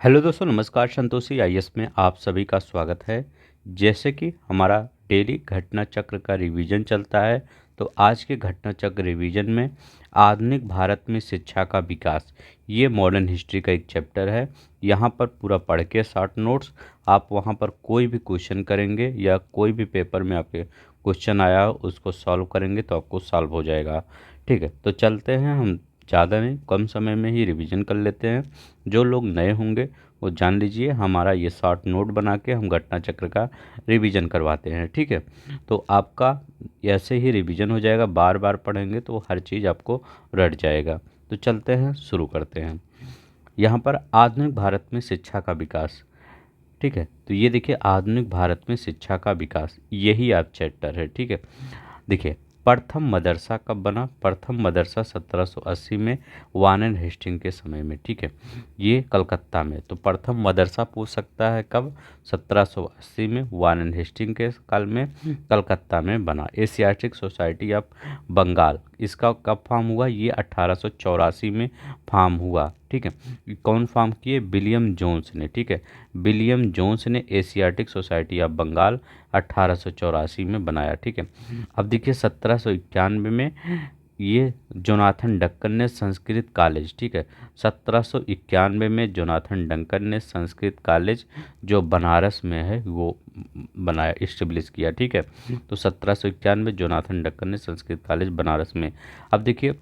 Hello दोस्तों, नमस्कार। Santoshi IAS में आप सभी का स्वागत है। जैसे कि हमारा डेली घटना चक्र का रिवीजन चलता है, तो आज के घटना चक्र रिवीजन में आधुनिक भारत में शिक्षा का विकास, ये मॉडर्न हिस्ट्री का एक चैप्टर है। यहाँ पर पूरा पढ़ के शॉर्ट नोट्स आप वहाँ पर कोई भी क्वेश्चन करेंगे या कोई भी पेपर में आपके क्वेश्चन आया हो उसको सॉल्व करेंगे तो आपको सॉल्व हो जाएगा। ठीक है, तो चलते हैं। हम ज़्यादा नहीं, कम समय में ही रिवीजन कर लेते हैं। जो लोग नए होंगे वो जान लीजिए, हमारा ये शॉर्ट नोट बना के हम घटना चक्र का रिवीजन करवाते हैं। ठीक है, तो आपका ऐसे ही रिवीजन हो जाएगा। बार बार पढ़ेंगे तो हर चीज़ आपको रट जाएगा। तो चलते हैं, शुरू करते हैं। यहाँ पर आधुनिक भारत में शिक्षा का विकास। ठीक है, तो ये देखिए, आधुनिक भारत में शिक्षा का विकास, यही आप चैप्टर है। ठीक है, देखिए, प्रथम मदरसा कब बना? प्रथम मदरसा 1780 में वारेन हेस्टिंग के समय में। ठीक है, ये कलकत्ता में। तो प्रथम मदरसा पूछ सकता है कब? 1780 में वारेन हेस्टिंग के काल में कलकत्ता में बना। एशियाटिक सोसाइटी ऑफ बंगाल, इसका कब फॉर्म हुआ? ये 1884 में फॉर्म हुआ। ठीक है, कौन फॉर्म किए? विलियम जोन्स ने। ठीक है, विलियम जोन्स ने एशियाटिक सोसाइटी ऑफ बंगाल 1884 में बनाया। ठीक है, अब देखिए 1791 में ये जोनाथन डक्कन ने संस्कृत कॉलेज। ठीक है, 1791 में जोनाथन डंकन ने संस्कृत कॉलेज जो बनारस में है वो बनाया, इस्टेब्लिश किया। ठीक है, तो 1791 जोनाथन डक्कन ने संस्कृत कॉलेज बनारस में। अब देखिए,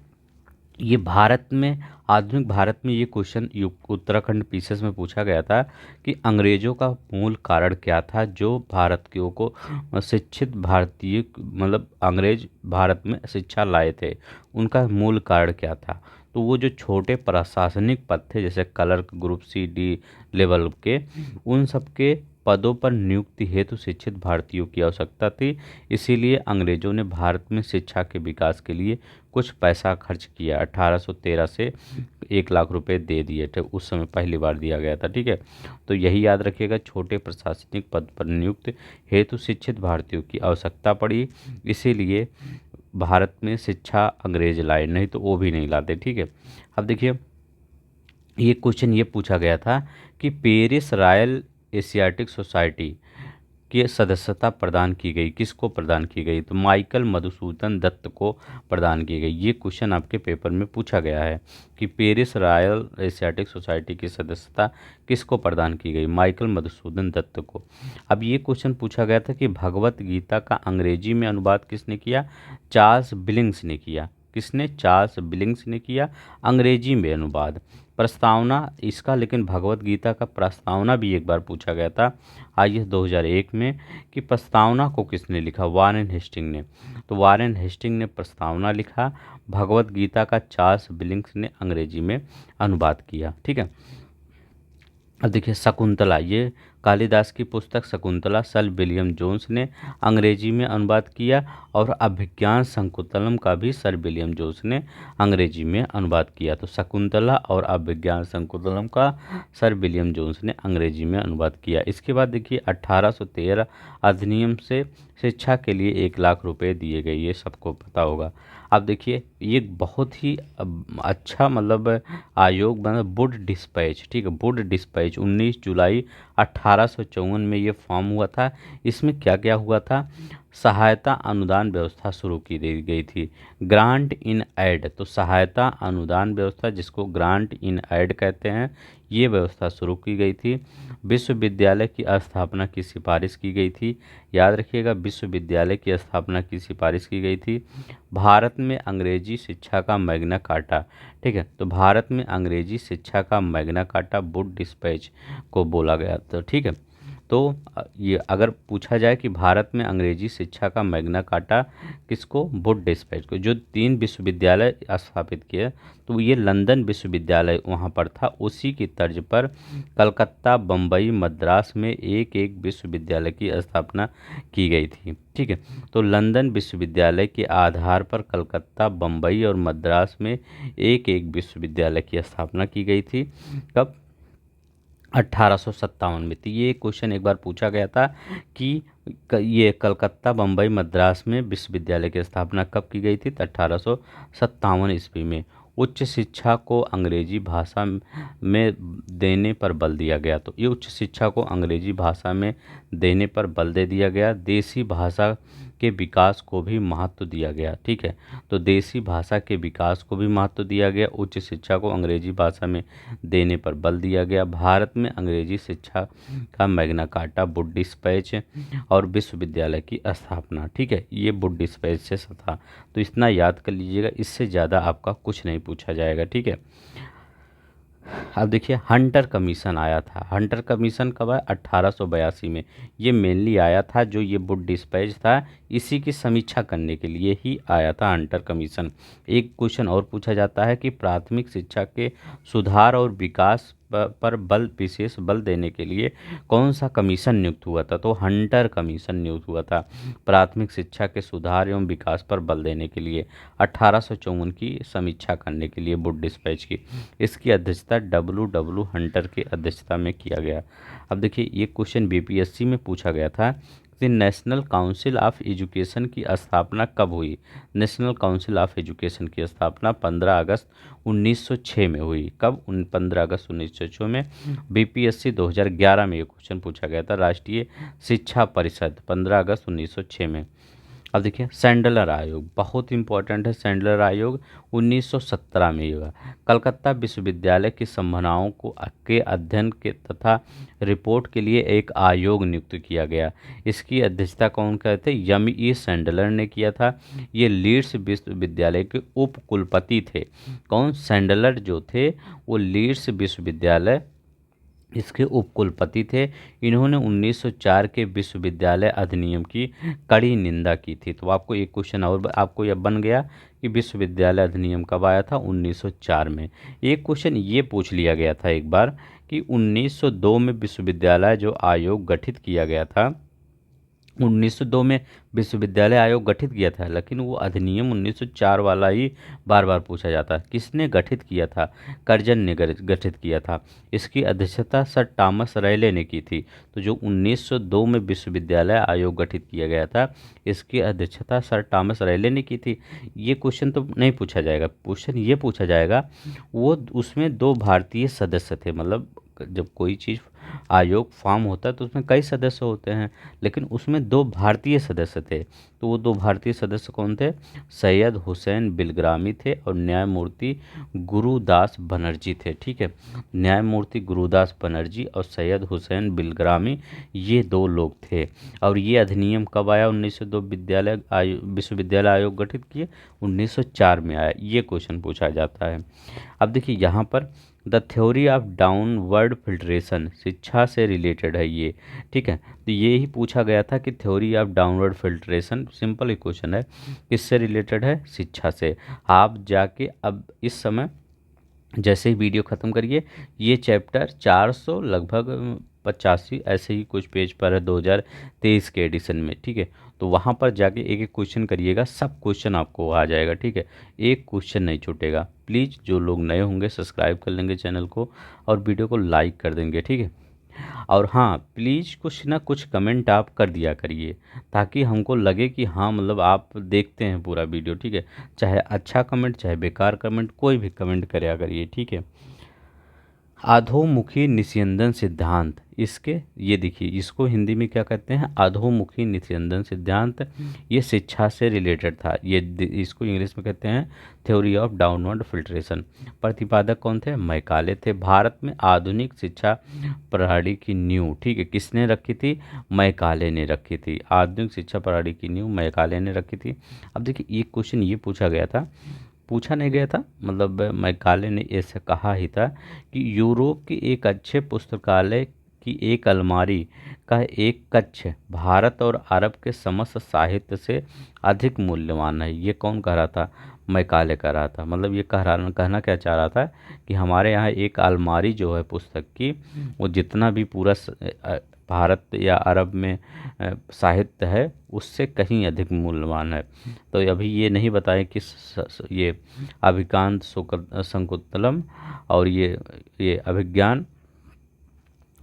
ये भारत में, आधुनिक भारत में, ये क्वेश्चन उत्तराखंड पीसीएस में पूछा गया था कि अंग्रेजों का मूल कारण क्या था जो भारतीयों को शिक्षित भारतीय, मतलब अंग्रेज भारत में शिक्षा लाए थे, उनका मूल कारण क्या था? तो वो जो छोटे प्रशासनिक पद थे, जैसे clerk, group C D level के, उन सब के पदों पर नियुक्ति हेतु शिक्षित भारतीयों की आवश्यकता थी। इसीलिए अंग्रेजों ने भारत में शिक्षा के विकास के लिए कुछ पैसा खर्च किया। 1813 से 1 लाख रुपए दे दिए थे, उस समय पहली बार दिया गया था। ठीक है, तो यही याद रखिएगा, छोटे प्रशासनिक पद पर नियुक्त हेतु शिक्षित भारतीयों की आवश्यकता पड़ी, इसीलिए भारत में शिक्षा अंग्रेज लाए, नहीं तो वो भी नहीं लाते। ठीक है, अब देखिए, ये क्वेश्चन ये पूछा गया था कि पेरिस रॉयल एशियाटिक सोसाइटी की सदस्यता प्रदान की गई, किसको प्रदान की गई? तो माइकल मधुसूदन दत्त को प्रदान की गई। ये क्वेश्चन आपके पेपर में पूछा गया है कि पेरिस रॉयल एशियाटिक सोसाइटी की सदस्यता किसको प्रदान की गई? माइकल मधुसूदन दत्त को। अब ये क्वेश्चन पूछा गया था कि भगवत गीता का अंग्रेजी में अनुवाद किसने किया? चार्ल्स बिलिंग्स ने किया। किसने? चार्ल्स बिलिंग्स ने किया अंग्रेजी में अनुवाद। प्रस्तावना इसका, लेकिन भगवत गीता का प्रस्तावना भी एक बार पूछा गया था आईएएस 2001 में कि प्रस्तावना को किसने लिखा? वारेन हेस्टिंग ने। तो वारेन हेस्टिंग ने प्रस्तावना लिखा, भगवत गीता का चार्ल्स बिलिंग्स ने अंग्रेजी में अनुवाद किया। ठीक है, अब देखिए शकुंतला, ये कालिदास की पुस्तक शकुंतला सर विलियम जोन्स ने अंग्रेजी में अनुवाद किया, और अभिज्ञान शकुंतलम का भी सर विलियम जोन्स ने अंग्रेजी में अनुवाद किया। तो शकुंतला और अभिज्ञान शकुंतलम का सर विलियम जोन्स ने अंग्रेजी में अनुवाद किया। इसके बाद देखिए 1813 अधिनियम से शिक्षा के लिए 1 लाख रुपए दिए गए, ये सबको पता होगा। अब देखिए, ये बहुत ही अच्छा, मतलब आयोग बना, वुड डिस्पैच। ठीक है, वुड डिस्पैच 19 जुलाई 1854 में ये फॉर्म हुआ था। इसमें क्या क्या हुआ था? सहायता अनुदान व्यवस्था शुरू की गई थी, ग्रांट इन एड। तो सहायता अनुदान व्यवस्था, जिसको ग्रांट इन एड कहते हैं, ये व्यवस्था शुरू की गई थी। विश्वविद्यालय की स्थापना की सिफारिश की गई थी। याद रखिएगा, विश्वविद्यालय की स्थापना की सिफारिश की गई थी। भारत में अंग्रेजी शिक्षा का मैग्ना कार्टा। ठीक है, तो भारत में अंग्रेजी शिक्षा का मैग्ना कार्टा वुड डिस्पैच को बोला गया था। ठीक है, तो ये अगर पूछा जाए कि भारत में अंग्रेजी शिक्षा का मैग्ना कार्टा किसको? वुड डिस्पैच को। जो 3 विश्वविद्यालय स्थापित किए, तो ये लंदन विश्वविद्यालय वहाँ पर था, उसी की तर्ज पर कलकत्ता, बम्बई, मद्रास में एक एक विश्वविद्यालय की स्थापना की गई थी। ठीक है, तो लंदन विश्वविद्यालय के आधार पर कलकत्ता, बम्बई और मद्रास में एक एक विश्वविद्यालय की स्थापना की गई थी। कब? 1857 में। तो ये क्वेश्चन एक बार पूछा गया था कि ये कलकत्ता, बम्बई, मद्रास में विश्वविद्यालय की स्थापना कब की गई थी? तो 1857 ईस्वी में। उच्च शिक्षा को अंग्रेजी भाषा में देने पर बल दिया गया। तो ये उच्च शिक्षा को अंग्रेजी भाषा में देने पर बल दे दिया गया। देसी भाषा के विकास को भी महत्व दिया गया। ठीक है, तो देसी भाषा के विकास को भी महत्व दिया गया। उच्च शिक्षा को अंग्रेजी भाषा में देने पर बल दिया गया। भारत में अंग्रेजी शिक्षा का मैग्ना कार्टा, वुड डिस्पैच और विश्वविद्यालय की स्थापना। ठीक है, ये वुड डिस्पैच से था। तो इतना याद कर लीजिएगा, इससे ज़्यादा आपका कुछ नहीं पूछा जाएगा। ठीक है, अब देखिए हंटर कमीशन आया था। हंटर कमीशन कब आया? 1882 में। ये मेनली आया था, जो ये वुड डिस्पैच था इसी की समीक्षा करने के लिए ही आया था हंटर कमीशन। एक क्वेश्चन और पूछा जाता है कि प्राथमिक शिक्षा के सुधार और विकास पर बल, विशेष बल देने के लिए कौन सा कमीशन नियुक्त हुआ था? तो हंटर कमीशन नियुक्त हुआ था प्राथमिक शिक्षा के सुधार एवं विकास पर बल देने के लिए, 1854 की समीक्षा करने के लिए वुड डिस्पैच की। इसकी अध्यक्षता डब्ल्यू हंटर की अध्यक्षता में किया गया। अब देखिए ये क्वेश्चन बीपीएससी में पूछा गया था कि नेशनल काउंसिल ऑफ एजुकेशन की स्थापना कब हुई? नेशनल काउंसिल ऑफ एजुकेशन की स्थापना 15 अगस्त 1906 में हुई। कब? 15 अगस्त 1906 में। बीपीएससी 2011 में ये क्वेश्चन पूछा गया था। राष्ट्रीय शिक्षा परिषद 15 अगस्त 1906 में। अब देखिए सैंडलर आयोग बहुत इंपॉर्टेंट है। सैंडलर आयोग 1917 में हुआ। कलकत्ता विश्वविद्यालय की संभावनाओं के अध्ययन के तथा रिपोर्ट के लिए एक आयोग नियुक्त किया गया। इसकी अध्यक्षता कौन करते? यमी सैंडलर ने किया था। ये लीड्स विश्वविद्यालय के उप कुलपति थे। कौन? सैंडलर जो थे वो लीड्स विश्वविद्यालय इसके उपकुलपति थे। इन्होंने 1904 के विश्वविद्यालय अधिनियम की कड़ी निंदा की थी। तो आपको एक क्वेश्चन और आपको यह बन गया कि विश्वविद्यालय अधिनियम कब आया था? 1904 में। एक क्वेश्चन ये पूछ लिया गया था एक बार कि 1902 में विश्वविद्यालय जो आयोग गठित किया गया था, 1902 में विश्वविद्यालय आयोग गठित किया था, लेकिन वो अधिनियम 1904 वाला ही बार बार पूछा जाता है। किसने गठित किया था? कर्जन ने गठित किया था। इसकी अध्यक्षता सर थॉमस रैले ने की थी। तो जो 1902 में विश्वविद्यालय आयोग गठित किया गया था, इसकी अध्यक्षता सर थॉमस रैले ने की थी। ये क्वेश्चन तो नहीं पूछा जाएगा। क्वेश्चन ये पूछा जाएगा वो उसमें 2 भारतीय सदस्य थे। मतलब जब कोई चीज़ आयोग फॉर्म होता है तो उसमें कई सदस्य होते हैं, लेकिन उसमें 2 भारतीय सदस्य थे। तो वो 2 भारतीय सदस्य कौन थे? सैयद हुसैन बिलग्रामी थे और न्यायमूर्ति गुरुदास बनर्जी थे। ठीक है, न्यायमूर्ति गुरुदास बनर्जी और सैयद हुसैन बिलग्रामी ये 2 लोग थे। और ये अधिनियम कब आया? 1902 विश्वविद्यालय आयोग गठित किए 1904 में आया। ये क्वेश्चन पूछा जाता है। अब देखिए यहाँ पर the theory of downward filtration शिक्षा से रिलेटेड है ये। ठीक है, तो ये ही पूछा गया था कि theory of downward filtration simple एक क्वेश्चन है, किससे रिलेटेड है? शिक्षा से। आप जाके अब इस समय जैसे ही वीडियो ख़त्म करिए, ये चैप्टर 400 लगभग 85 ऐसे ही कुछ पेज पर है 2023 के एडिशन में। ठीक है, तो वहाँ पर जाके एक एक क्वेश्चन करिएगा, सब क्वेश्चन आपको आ जाएगा। ठीक है, एक क्वेश्चन नहीं छूटेगा। प्लीज़ जो लोग नए होंगे सब्सक्राइब कर लेंगे चैनल को और वीडियो को लाइक कर देंगे। ठीक है, और हाँ प्लीज़ कुछ ना कुछ कमेंट आप कर दिया करिए ताकि हमको लगे कि हाँ मतलब आप देखते हैं पूरा वीडियो। ठीक है, चाहे अच्छा कमेंट चाहे बेकार कमेंट, कोई भी कमेंट करिया करिए। ठीक है, अधोमुखी निस्यंदन सिद्धांत, इसके ये देखिए इसको हिंदी में क्या कहते हैं? अधोमुखी निस्यंदन सिद्धांत। ये शिक्षा से रिलेटेड था। ये इसको इंग्लिश में कहते हैं थ्योरी ऑफ डाउनवर्ड फिल्ट्रेशन। प्रतिपादक कौन थे? मैकाले थे। भारत में आधुनिक शिक्षा प्रणाली की नींव, ठीक है, किसने रखी थी? मैकाले ने रखी थी। आधुनिक शिक्षा प्रणाली की नींव मैकाले ने रखी थी। अब देखिए एक क्वेश्चन ये पूछा गया था, पूछा नहीं गया था मतलब मैकाले ने ऐसा कहा ही था कि यूरोप के एक अच्छे पुस्तकालय की एक अलमारी का एक कक्ष भारत और अरब के समस्त साहित्य से अधिक मूल्यवान है। ये कौन कह रहा था? मैकाले कह रहा था। मतलब ये कहना क्या चाह रहा था कि हमारे यहाँ एक अलमारी जो है पुस्तक की, वो जितना भी पूरा भारत या अरब में साहित्य है उससे कहीं अधिक मूल्यवान है। तो अभी ये नहीं बताएं कि ये अभिज्ञान शकुंतलम और ये अभिज्ञान,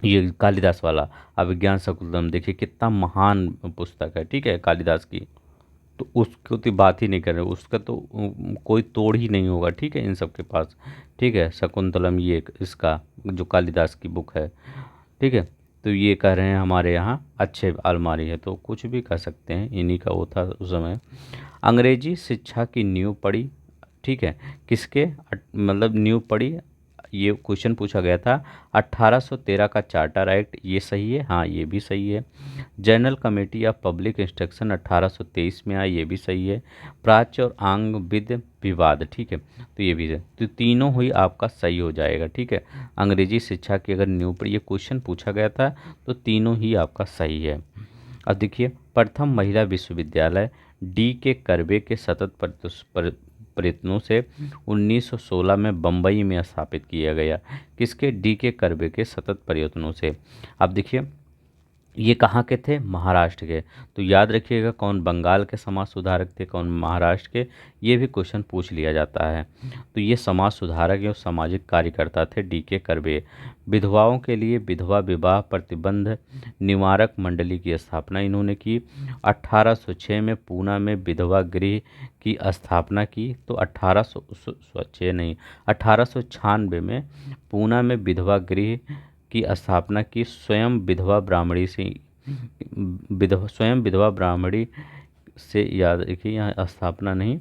ये कालिदास वाला अभिज्ञान शकुंतलम देखिए कितना महान पुस्तक है। ठीक है, कालिदास की। तो उसको तो बात ही नहीं कर रहे, उसका तो कोई तोड़ ही नहीं होगा, ठीक है, इन सब के पास, ठीक है। शकुंतलम ये इसका जो कालिदास की बुक है, ठीक है। तो ये कह रहे हैं हमारे यहाँ अच्छे अलमारी है, तो कुछ भी कह सकते हैं, इन्हीं का वो था उस समय। अंग्रेजी शिक्षा की नींव पड़ी, ठीक है, किसके मतलब नींव पड़ी, ये क्वेश्चन पूछा गया था। 1813 का चार्टर एक्ट, ये सही है, हाँ ये भी सही है। General committee of public instruction 1823 में आई, ये भी सही है। प्राच्य और आंग विद विवाद, ठीक है, तो ये भी है। तो तीनों ही आपका सही हो जाएगा, ठीक है। अंग्रेजी शिक्षा की अगर न्यू पर ये क्वेश्चन पूछा गया था तो तीनों ही आपका सही है। अब देखिए, प्रथम महिला विश्वविद्यालय डी के करबे के सतत प्रयत्नों से 1916 में बम्बई में स्थापित किया गया। किसके? डी के करबे के सतत प्रयत्नों से। अब देखिए, ये कहाँ के थे? महाराष्ट्र के। तो याद रखिएगा कौन बंगाल के समाज सुधारक थे, कौन महाराष्ट्र के, ये भी क्वेश्चन पूछ लिया जाता है। तो ये समाज सुधारक और सामाजिक कार्यकर्ता थे डी के करबे। विधवाओं के लिए विधवा विवाह प्रतिबंध निवारक मंडली की स्थापना इन्होंने की। 1806 में पूना में विधवा गृह की स्थापना की। तो 1806 नहीं, 1896 में पूना में विधवा गृह की स्थापना की। स्वयं विधवा ब्राह्मणी से स्वयं विधवा ब्राह्मणी से, याद रखिए यहाँ स्थापना नहीं,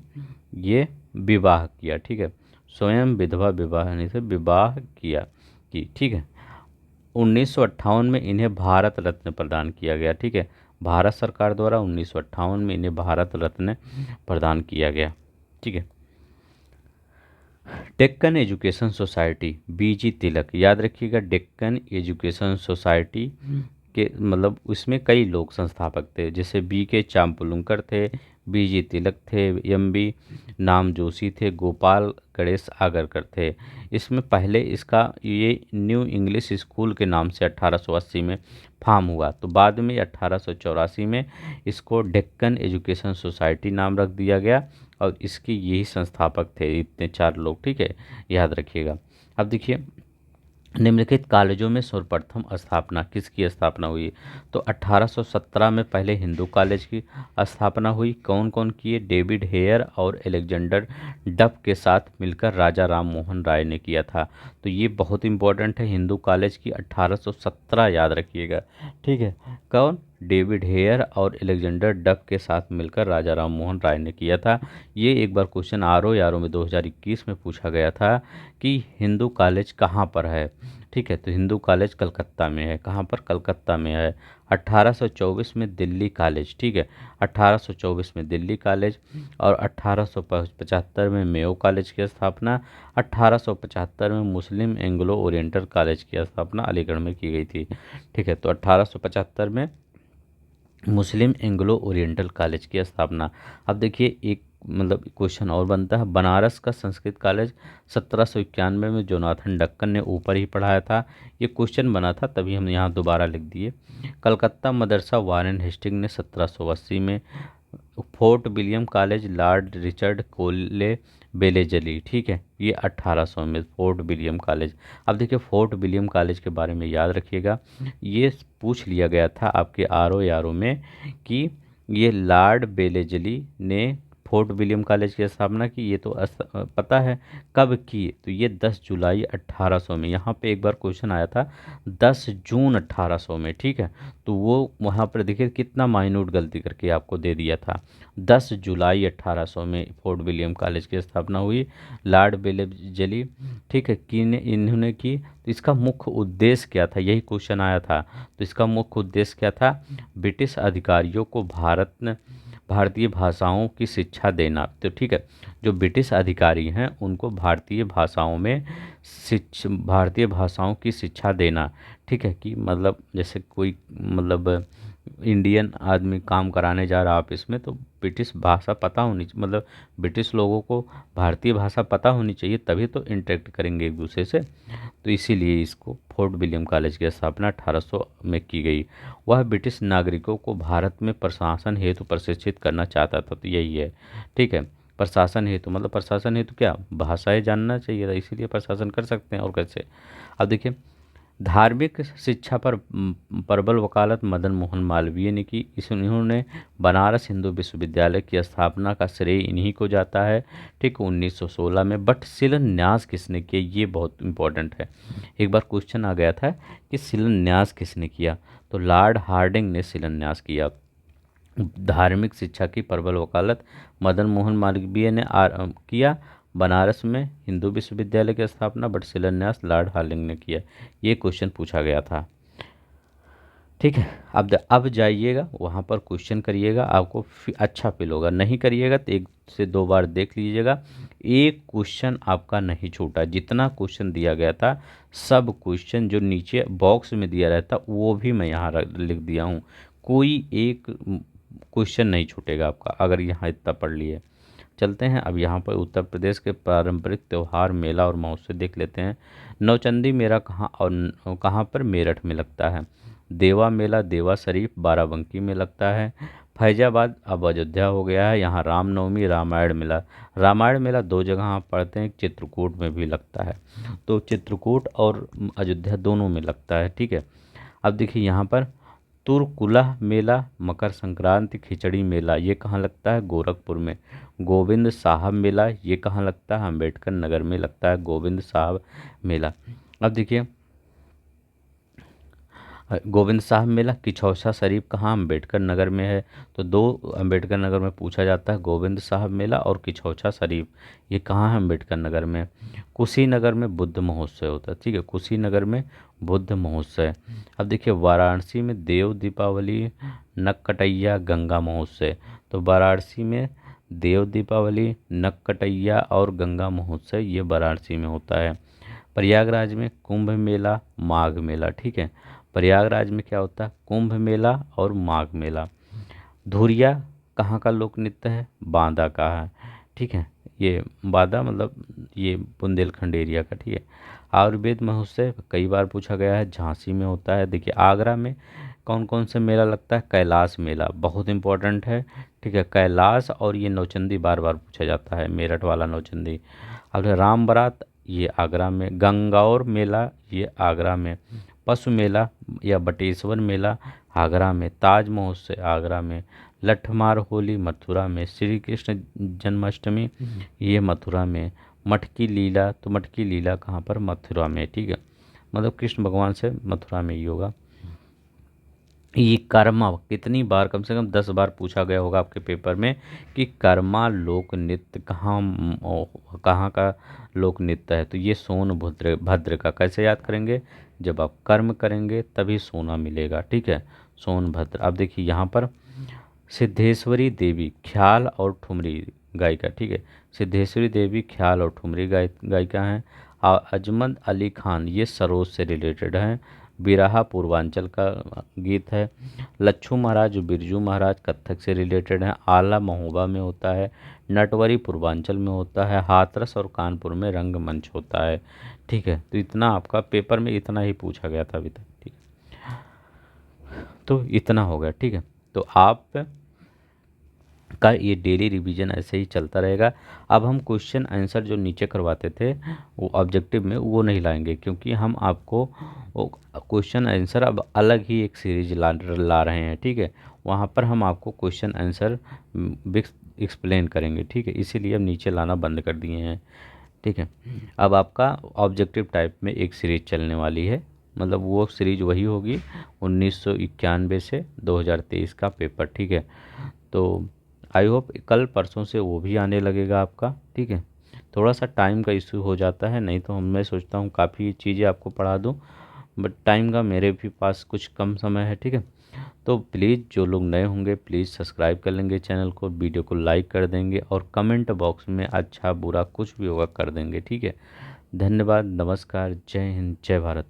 ये विवाह किया, ठीक है। स्वयं विधवा विवाह नहीं से विवाह किया की, ठीक है। 1958 में इन्हें भारत रत्न प्रदान किया गया, ठीक है। भारत सरकार द्वारा 1958 में इन्हें भारत रत्न प्रदान किया गया, ठीक है। डेक्कन एजुकेशन सोसाइटी, बीजी तिलक, याद रखिएगा डेक्कन एजुकेशन सोसाइटी के मतलब उसमें कई लोग संस्थापक थे, जैसे बी के चांपलुंकर थे, बीजी तिलक थे, एम बी नाम जोशी थे, गोपाल गणेश आगरकर थे। इसमें पहले इसका ये न्यू इंग्लिश स्कूल के नाम से 1880 में फॉर्म हुआ, तो बाद में 1884 में इसको डेक्कन एजुकेशन सोसाइटी नाम रख दिया गया, और इसके यही संस्थापक थे इतने चार लोग, ठीक है, याद रखिएगा। अब देखिए, निम्नलिखित कॉलेजों में सर्वप्रथम स्थापना किसकी स्थापना हुई? तो 1817 में पहले हिंदू कॉलेज की स्थापना हुई। कौन कौन किए? डेविड हेयर और एलेक्जेंडर डफ के साथ मिलकर राजा राम मोहन राय ने किया था। तो ये बहुत इंपॉर्टेंट है, हिंदू कॉलेज की 1817, याद रखिएगा, ठीक है। कौन? डेविड हेयर और एलेक्जेंडर डफ के साथ मिलकर राजा राम मोहन राय ने किया था। ये एक बार क्वेश्चन आर में 2021 में पूछा गया था कि हिंदू कॉलेज कहाँ पर है, ठीक है। तो हिंदू कॉलेज कलकत्ता में है। कहाँ पर? कलकत्ता में है। 1824 में दिल्ली कॉलेज, ठीक है, 1824 में दिल्ली कॉलेज, और 1875 में मेयो कॉलेज की स्थापना। 1875 में मुस्लिम एंग्लो ओरिएंटल कॉलेज की स्थापना अलीगढ़ में की गई थी, ठीक है। तो 1875 में मुस्लिम एंग्लो ओरिएंटल कॉलेज की स्थापना। अब देखिए, एक मतलब क्वेश्चन और बनता है, बनारस का संस्कृत कॉलेज 1791 में जोनाथन डक्कन ने ऊपर ही पढ़ाया था। ये क्वेश्चन बना था, तभी हम यहाँ दोबारा लिख दिए। कलकत्ता मदरसा वारेन हेस्टिंग ने 1780 में। Fort William college Lord Richard कोले बेलेजली, ठीक है, ये 1800 में फोर्ट विलियम कॉलेज। अब देखिए, फोर्ट विलियम कॉलेज के बारे में याद रखिएगा, ये पूछ लिया गया था आपके आर में कि ये लॉर्ड बेलेजली ने फोर्ट विलियम कॉलेज की स्थापना की। ये तो पता है कब की, तो ये 10 जुलाई 1800 में। यहाँ पे एक बार क्वेश्चन आया था 10 जून 1800 में, ठीक है। तो वो वहाँ पर देखिए कितना माइन्यूट गलती करके आपको दे दिया था। 10 जुलाई 1800 में फोर्ट विलियम कॉलेज की स्थापना हुई, लॉर्ड बेलेजली, ठीक है, इन्होंने की। तो इसका मुख्य उद्देश्य क्या था? यही क्वेश्चन आया था। तो इसका मुख्य उद्देश्य क्या था? ब्रिटिश अधिकारियों को भारतीय भाषाओं की शिक्षा देना। तो ठीक है, जो ब्रिटिश अधिकारी हैं उनको भारतीय भाषाओं की शिक्षा देना, ठीक है, कि मतलब जैसे कोई मतलब इंडियन आदमी काम कराने जा रहा ऑफिस में, तो ब्रिटिश भाषा पता होनी, मतलब ब्रिटिश लोगों को भारतीय भाषा पता होनी चाहिए, तभी तो इंटरेक्ट करेंगे एक दूसरे से। तो इसीलिए इसको फोर्ट विलियम कॉलेज की स्थापना 1800 में की गई। वह ब्रिटिश नागरिकों को भारत में प्रशासन हेतु प्रशिक्षित करना चाहता था। तो यही है, ठीक है, प्रशासन हेतु, मतलब प्रशासन हेतु क्या? भाषाएं जानना चाहिए था, इसीलिए प्रशासन कर सकते हैं, और कैसे। अब देखिए, धार्मिक शिक्षा पर प्रबल वकालत मदन मोहन मालवीय ने की। इन्होंने बनारस हिंदू विश्वविद्यालय की स्थापना का श्रेय इन्हीं को जाता है, ठीक, 1916 में। बट शिलान्यास किसने किया, ये बहुत इंपॉर्टेंट है। एक बार क्वेश्चन आ गया था कि शिलान्यास किसने किया, तो लॉर्ड हार्डिंग ने शिलान्यास किया। धार्मिक शिक्षा की प्रबल वकालत मदन मोहन मालवीय ने किया। बनारस में हिंदू विश्वविद्यालय की स्थापना बट शिलान्यास लॉर्ड हार्डिंग ने किया। ये क्वेश्चन पूछा गया था, ठीक है। अब जाइएगा वहाँ पर क्वेश्चन करिएगा, आपको अच्छा फील होगा। नहीं करिएगा तो 1 से 2 बार देख लीजिएगा। एक क्वेश्चन आपका नहीं छूटा, जितना क्वेश्चन दिया गया था सब क्वेश्चन जो नीचे बॉक्स में दिया रहता वो भी मैं यहाँ लिख दिया हूँ। कोई एक क्वेश्चन नहीं छूटेगा आपका अगर यहाँ इतना पढ़ लिए। चलते हैं अब यहाँ पर उत्तर प्रदेश के पारंपरिक त्यौहार, मेला और महोत्सव देख लेते हैं। नौचंदी मेला कहाँ और कहाँ पर, मेरठ में लगता है। देवा मेला देवा शरीफ बाराबंकी में लगता है। फैजाबाद अब अयोध्या हो गया है। यहाँ रामनवमी रामायण मेला, रामायण मेला 2 जगह आप पढ़ते हैं, चित्रकूट में भी लगता है। तो चित्रकूट और अयोध्या दोनों में लगता है, ठीक है। अब देखिए यहाँ पर तुरकुलह मेला, मकर संक्रांति खिचड़ी मेला, ये कहाँ लगता है, गोरखपुर में। गोविंद साहब मेला, ये कहाँ लगता है, अम्बेडकर नगर में लगता है गोविंद साहब मेला। अब देखिए गोविंद साहब मेला किचौसा शरीफ कहाँ, अम्बेडकर नगर में है। तो 2 अम्बेडकर नगर में पूछा जाता है, गोविंद साहब मेला और किचौसा शरीफ, ये कहाँ है, अम्बेडकर नगर में। कुशीनगर में बुद्ध महोत्सव होता है, ठीक है, कुशीनगर में बुद्ध महोत्सव। अब देखिए वाराणसी में देव दीपावली नक्कटैया गंगा महोत्सव। तो वाराणसी में देव दीपावली नक्कटैया और गंगा महोत्सव ये वाराणसी में होता है। प्रयागराज में कुंभ मेला माघ मेला, ठीक है। प्रयागराज में क्या होता है, कुंभ मेला और माघ मेला। धुरिया कहाँ का लोक नृत्य है, बांदा का है, ठीक है। ये बांदा मतलब ये बुंदेलखंड एरिया का, ठीक है। आयुर्वेद महोत्सव कई बार पूछा गया है, झांसी में होता है। देखिए आगरा में कौन कौन से मेला लगता है, कैलाश मेला बहुत इंपॉर्टेंट है, ठीक है। कैलाश और ये नौचंदी बार बार पूछा जाता है, मेरठ वाला नौचंदी। अब राम बारात ये आगरा में। गंगौर मेला ये आगरा में। पशु मेला या बटेश्वर मेला आगरा में। ताज महोत्सव आगरा में। लठमार होली मथुरा में। श्री कृष्ण जन्माष्टमी ये मथुरा में। मटकी लीला, तो मटकी लीला कहाँ पर, मथुरा में, ठीक है। मतलब कृष्ण भगवान से मथुरा में ही होगा। ये कर्मा कितनी बार, कम से कम 10 बार पूछा गया होगा आपके पेपर में कि कर्मा लोक नृत्य कहाँ का लोक नृत्य है। तो ये सोनभद्र भद्र का। कैसे याद करेंगे, जब आप कर्म करेंगे तभी सोना मिलेगा, ठीक है, सोनभद्र। अब देखिए यहाँ पर सिद्धेश्वरी देवी ख्याल और ठुमरी गायिका, ठीक है। सिद्धेश्वरी देवी ख्याल और ठुमरी गायिका हैं। अजमत अली खान ये सरोज से रिलेटेड हैं। बिरहा पूर्वांचल का गीत है। लच्छू महाराज जो बिरजू महाराज कत्थक से रिलेटेड हैं, आला महोबा में होता है। नटवरी पूर्वांचल में होता है। हाथरस और कानपुर में रंगमंच होता है, ठीक है। तो इतना आपका पेपर में इतना ही पूछा गया था अभी तक, ठीक है। तो इतना हो गया, ठीक है। तो आप का ये डेली रिवीजन ऐसे ही चलता रहेगा। अब हम क्वेश्चन आंसर जो नीचे करवाते थे वो ऑब्जेक्टिव में वो नहीं लाएंगे, क्योंकि हम आपको क्वेश्चन आंसर अब अलग ही एक सीरीज ला रहे हैं, ठीक है। वहाँ पर हम आपको क्वेश्चन आंसर एक्सप्लेन करेंगे, ठीक है। इसीलिए हम नीचे लाना बंद कर दिए हैं, ठीक है। अब आपका ऑब्जेक्टिव टाइप में एक सीरीज चलने वाली है, मतलब वो सीरीज वही होगी 1991 से 2023 का पेपर, ठीक है। तो आई होप कल परसों से वो भी आने लगेगा आपका, ठीक है। थोड़ा सा टाइम का इशू हो जाता है, नहीं तो मैं सोचता हूँ काफ़ी चीज़ें आपको पढ़ा दूँ, बट टाइम का मेरे भी पास कुछ कम समय है, ठीक है। तो प्लीज़ जो लोग नए होंगे प्लीज़ सब्सक्राइब कर लेंगे चैनल को, वीडियो को लाइक कर देंगे और कमेंट बॉक्स में अच्छा बुरा कुछ भी होगा कर देंगे, ठीक है। धन्यवाद, नमस्कार, जय हिंद, जय भारत।